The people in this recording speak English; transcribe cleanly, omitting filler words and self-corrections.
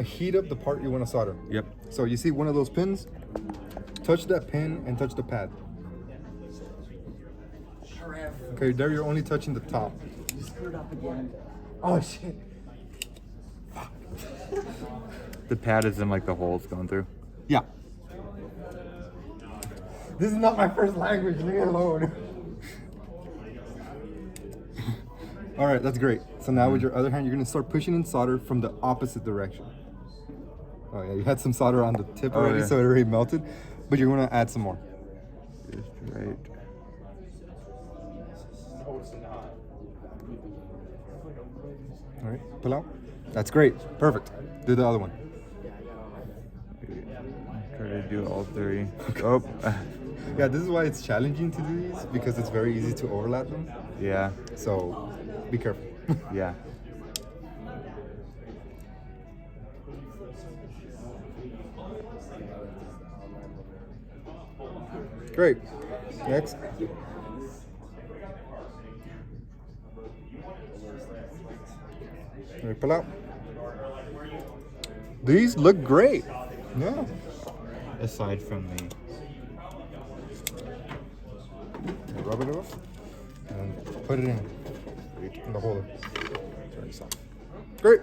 Heat up the part you want to solder. Yep. So you see one of those pins? Touch that pin and touch the pad. Okay, there you're only touching the top. You screwed up again. Oh shit. The pad is in like the hole it's going through. Yeah. This is not my first language, leave me alone. All right, that's great. So now with your other hand, you're gonna start pushing in solder from the opposite direction. Oh yeah, you had some solder on the tip already, so it already melted, but you're gonna add some more. Just right. All right, pull out. That's great, perfect. Do the other one. Try to do all three. Oh. Yeah, this is why it's challenging to do these, because it's very easy to overlap them. Yeah. So be careful. Yeah. Great. Next. Let me pull out. These look great. Yeah. Aside from the Rub it off and put it in the holder. Great.